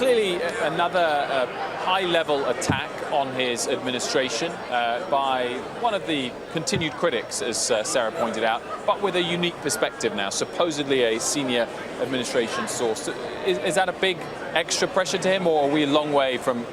clearly another high-level attack on his administration by one of the continued critics, as Sarah pointed out, but with a unique perspective now, supposedly a senior administration source. Is that a big extra pressure to him, or are we a long way from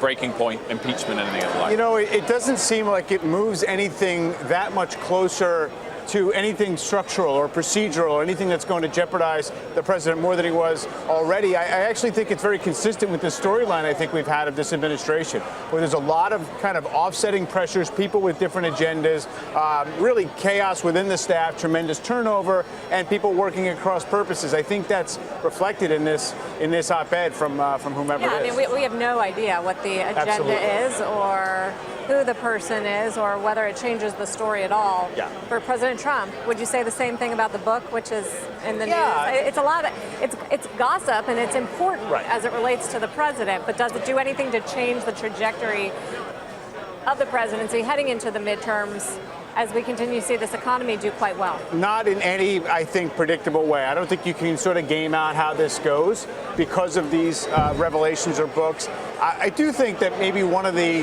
breaking point, impeachment, anything like that? It doesn't seem like it moves anything that much closer to anything structural or procedural or anything that's going to jeopardize the president more than he was already. I actually think it's very consistent with the storyline I think we've had of this administration, where there's a lot of kind of offsetting pressures, people with different agendas, really chaos within the staff, tremendous turnover, and people working at cross purposes. I think that's reflected in this op-ed from whomever it is. I mean, we have no idea what the agenda is or who the person is or whether it changes the story at all. Yeah. For President Trump, would you say the same thing about the book, which is in the news? It's a lot of, it's gossip and it's important as it relates to the president, but does it do anything to change the trajectory of the presidency heading into the midterms as we continue to see this economy do quite well? Not in any, I think, predictable way. I don't think you can sort of game out how this goes because of these revelations or books. I do think that maybe one of the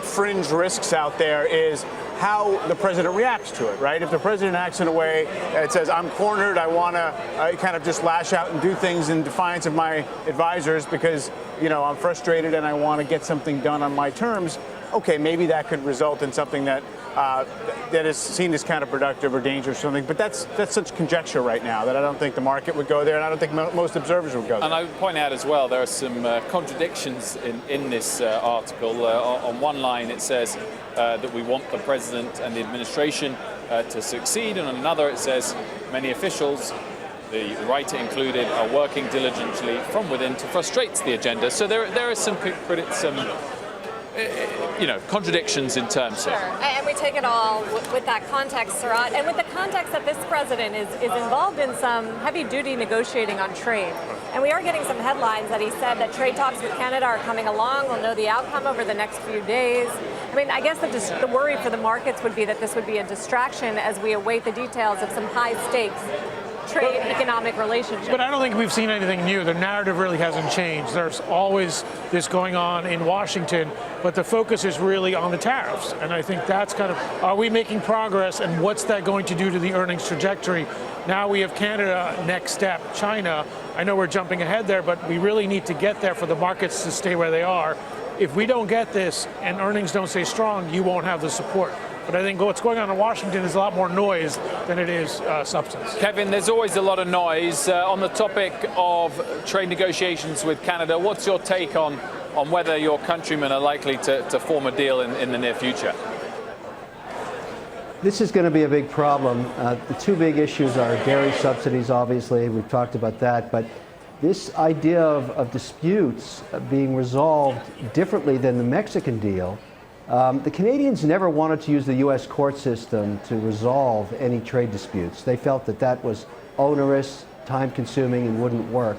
fringe risks out there is how the president reacts to it, right? If the president acts in a way that says, I'm cornered, I want to kind of just lash out and do things in defiance of my advisors because, I'm frustrated and I want to get something done on my terms, okay, maybe that could result in something that is seen as counterproductive or dangerous or something. But that's such conjecture right now that I don't think the market would go there, and I don't think most observers would go there. And I would point out as well, there are some contradictions in this article. On one line, it says that we want the president and the administration to succeed, and on another, it says many officials, the writer included, are working diligently from within to frustrate the agenda. So there are some contradictions in terms here. And we take it all with that context, Sarat, and with the context that this president is involved in some heavy-duty negotiating on trade. And we are getting some headlines that he said that trade talks with Canada are coming along. We'll know the outcome over the next few days. I mean, I guess the worry for the markets would be that this would be a distraction as we await the details of some high-stakes trade and economic relationships. But I don't think we've seen anything new. The narrative really hasn't changed. There's always this going on in Washington, but the focus is really on the tariffs. And I think that's kind of, are we making progress and what's that going to do to the earnings trajectory? Now we have Canada, next step, China. I know we're jumping ahead there, but we really need to get there for the markets to stay where they are. If we don't get this and earnings don't stay strong, you won't have the support. But I think what's going on in Washington is a lot more noise than it is substance. Kevin, there's always a lot of noise. On the topic of trade negotiations with Canada, what's your take on whether your countrymen are likely to form a deal in the near future? This is going to be a big problem. The two big issues are dairy subsidies, obviously. We've talked about that. But this idea of disputes being resolved differently than the Mexican deal, the Canadians never wanted to use the U.S. court system to resolve any trade disputes. They felt that that was onerous, time-consuming, and wouldn't work.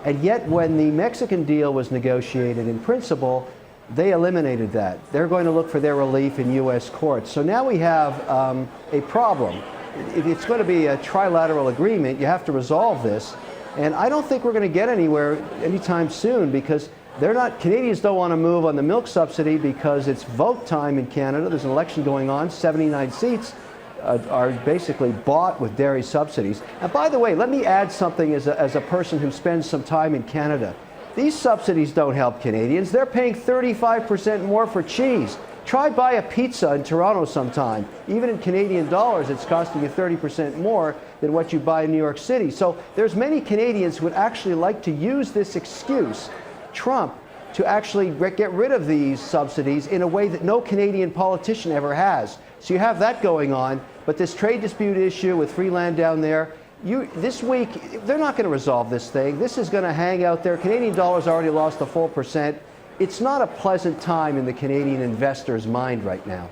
And yet, when the Mexican deal was negotiated in principle, they eliminated that. They're going to look for their relief in U.S. courts. So now we have a problem. If it's going to be a trilateral agreement, you have to resolve this. And I don't think we're going to get anywhere anytime soon because Canadians don't want to move on the milk subsidy because it's vote time in Canada. There's an election going on. 79 seats are basically bought with dairy subsidies. And by the way, let me add something as a person who spends some time in Canada. These subsidies don't help Canadians. They're paying 35% more for cheese. Try buy a pizza in Toronto sometime. Even in Canadian dollars, it's costing you 30% more than what you buy in New York City. So there's many Canadians who would actually like to use this excuse, Trump, to actually get rid of these subsidies in a way that no Canadian politician ever has. So you have that going on, but this trade dispute issue with free land down there, this week, they're not going to resolve this thing. This is going to hang out there. Canadian dollar's already lost a full percent. It's not a pleasant time in the Canadian investor's mind right now.